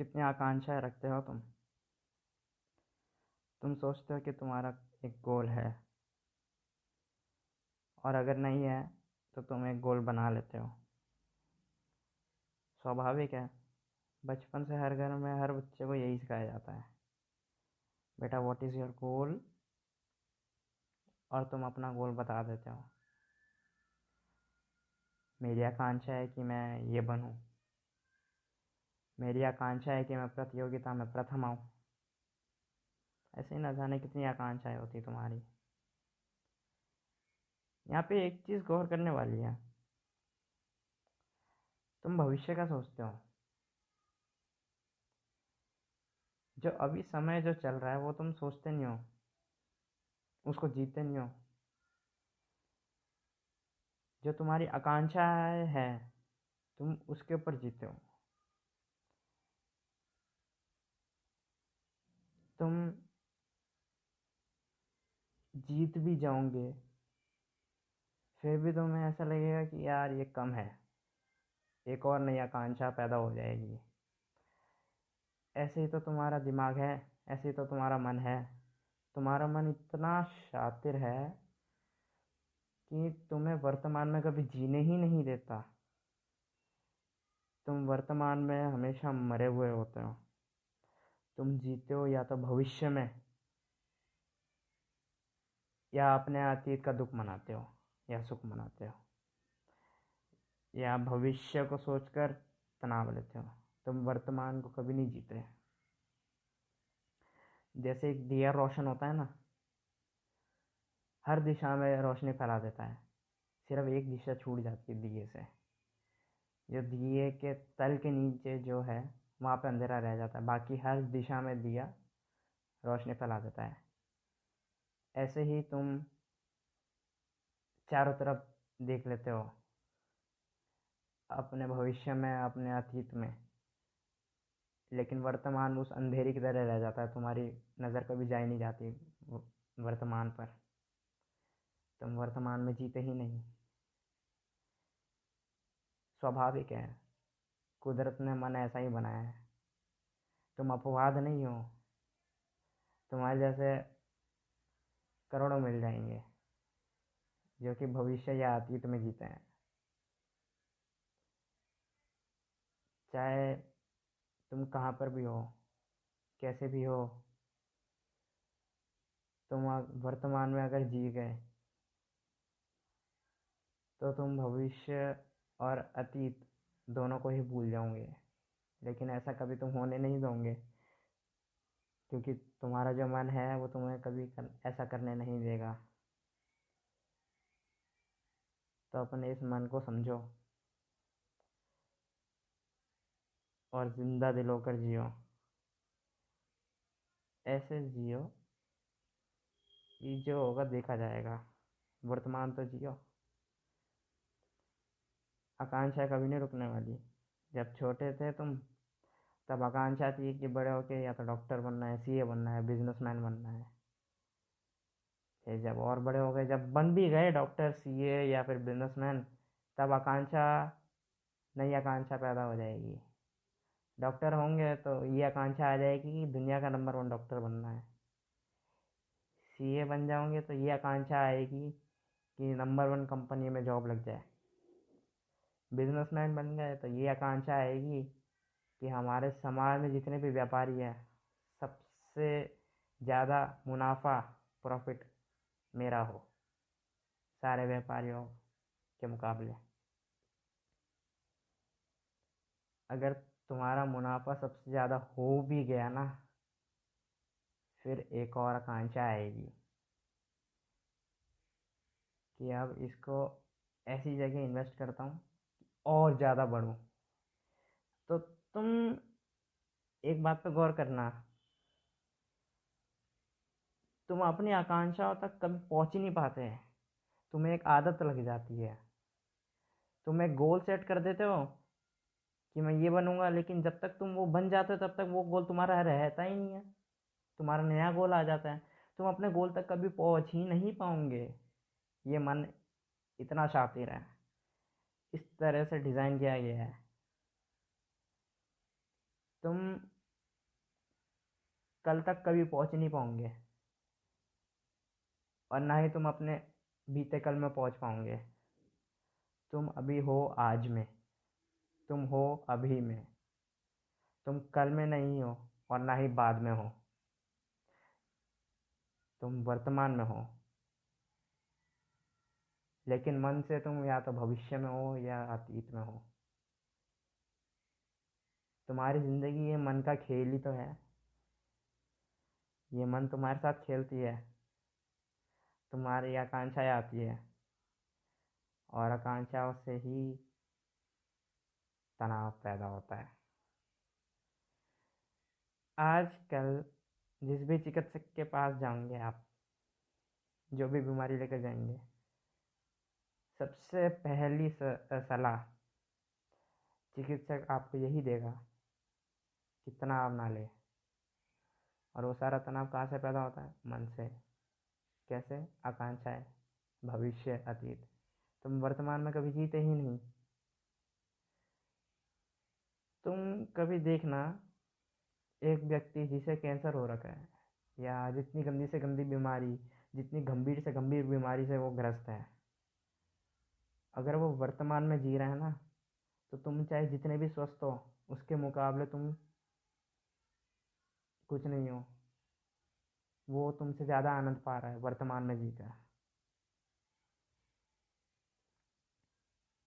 कितनी आकांक्षाएं रखते हो तुम सोचते हो कि तुम्हारा एक गोल है, और अगर नहीं है तो तुम एक गोल बना लेते हो। स्वाभाविक है, बचपन से हर घर में हर बच्चे को यही सिखाया जाता है, बेटा व्हाट इज़ योर गोल, और तुम अपना गोल बता देते हो। मेरी आकांक्षा है कि मैं ये बनूं, मेरी आकांक्षा है कि मैं प्रतियोगिता में प्रथम आऊं। ऐसे ही न जाने कितनी आकांक्षाएं होती तुम्हारी। यहाँ पे एक चीज़ गौर करने वाली है, तुम भविष्य का सोचते हो। जो अभी समय जो चल रहा है वो तुम सोचते नहीं हो, उसको जीते नहीं हो। जो तुम्हारी आकांक्षाएं है तुम उसके ऊपर जीते हो। तुम जीत भी जाओगे, फिर भी तुम्हें ऐसा लगेगा कि यार ये कम है, एक और नई आकांक्षा पैदा हो जाएगी। ऐसे ही तो तुम्हारा दिमाग है, ऐसे ही तो तुम्हारा मन है। तुम्हारा मन इतना शातिर है कि तुम्हें वर्तमान में कभी जीने ही नहीं देता। तुम वर्तमान में हमेशा मरे हुए होते हो। तुम जीते हो या तो भविष्य में, या अपने अतीत का दुख मनाते हो या सुख मनाते हो, या भविष्य को सोचकर तनाव लेते हो। तुम वर्तमान को कभी नहीं जीते। जैसे एक दिया रोशन होता है ना, हर दिशा में रोशनी फैला देता है, सिर्फ एक दिशा छूट जाती है दिए से। जो दिए के तल के नीचे जो है वहाँ पे अंधेरा रह जाता है, बाकी हर दिशा में दिया रोशनी फैला देता है। ऐसे ही तुम चारों तरफ देख लेते हो, अपने भविष्य में, अपने अतीत में, लेकिन वर्तमान उस अंधेरी की तरह रह जाता है। तुम्हारी नज़र कभी जा ही नहीं जाती वर्तमान पर। तुम वर्तमान में जीते ही नहीं। स्वाभाविक है, कुदरत ने मन ऐसा ही बनाया है। तुम अपवाद नहीं हो। तुम्हारे जैसे करोड़ों मिल जाएंगे जो कि भविष्य या अतीत में जीते हैं। चाहे तुम कहाँ पर भी हो, कैसे भी हो, तुम वर्तमान में अगर जी गए तो तुम भविष्य और अतीत दोनों को ही भूल जाओगे। लेकिन ऐसा कभी तुम होने नहीं दोगे, क्योंकि तुम्हारा जो मन है वो तुम्हें कभी ऐसा करने नहीं देगा। तो अपने इस मन को समझो और जिंदा दिल होकर जियो। ऐसे जियो कि जो होगा देखा जाएगा। वर्तमान तो जियो। आकांक्षा कभी नहीं रुकने वाली। जब छोटे थे तुम, तब आकांक्षा थी कि बड़े होके या तो डॉक्टर बनना है, सीए बनना है, बिजनेसमैन बनना है। फिर जब और बड़े हो गए, जब बन भी गए डॉक्टर, सीए या फिर बिजनेसमैन, तब आकांक्षा, नई आकांक्षा पैदा हो जाएगी। डॉक्टर होंगे तो ये आकांक्षा आ जाएगी कि दुनिया का नंबर 1 डॉक्टर बनना है। सीए बन जाओगे तो ये आकांक्षा आएगी कि नंबर 1 कंपनी में जॉब लग जाए। बिजनेसमैन बन गए तो ये आकांक्षा आएगी कि हमारे समाज में जितने भी व्यापारी हैं, सबसे ज़्यादा मुनाफा, प्रॉफिट मेरा हो सारे व्यापारियों के मुकाबले। अगर तुम्हारा मुनाफा सबसे ज़्यादा हो भी गया ना, फिर एक और आकांक्षा आएगी कि अब इसको ऐसी जगह इन्वेस्ट करता हूँ और ज़्यादा बढ़ूँ। तो तुम एक बात पे गौर करना, तुम अपनी आकांक्षाओं तक कभी पहुंच ही नहीं पाते हैं। तुम्हें एक आदत लग जाती है। तुम एक गोल सेट कर देते हो कि मैं ये बनूंगा, लेकिन जब तक तुम वो बन जाते हो तब तक वो गोल तुम्हारा रहता ही नहीं है। तुम्हारा नया गोल आ जाता है, तुम अपने गोल तक कभी पहुंच ही नहीं पाओगे। ये मन इतना शातिर है, इस तरह से डिज़ाइन किया गया है। तुम कल तक कभी पहुंच नहीं पाओगे, और ना ही तुम अपने बीते कल में पहुंच पाओगे। तुम अभी हो आज में, तुम हो अभी में। तुम कल में नहीं हो और ना ही बाद में हो, तुम वर्तमान में हो। लेकिन मन से तुम या तो भविष्य में हो या अतीत में हो। तुम्हारी जिंदगी ये मन का खेल ही तो है। ये मन तुम्हारे साथ खेलती है। तुम्हारी आकांक्षाएं आती है, और आकांक्षाओं से ही तनाव पैदा होता है। आजकल जिस भी चिकित्सक के पास जाओगे आप, जो भी बीमारी लेकर जाएंगे, सबसे पहली सलाह चिकित्सक आपको यही देगा कि तनाव ना ले। और वो सारा तनाव कहाँ से पैदा होता है? मन से। कैसे? आकांक्षाएं, भविष्य, अतीत। तुम वर्तमान में कभी जीते ही नहीं। तुम कभी देखना, एक व्यक्ति जिसे कैंसर हो रखा है, या जितनी गंदी से गंदी बीमारी, जितनी गंभीर से गंभीर बीमारी से वो ग्रस्त है, अगर वो वर्तमान में जी रहा है ना, तो तुम चाहे जितने भी स्वस्थ हो, उसके मुकाबले तुम कुछ नहीं हो। वो तुमसे ज़्यादा आनंद पा रहा है वर्तमान में जीकर।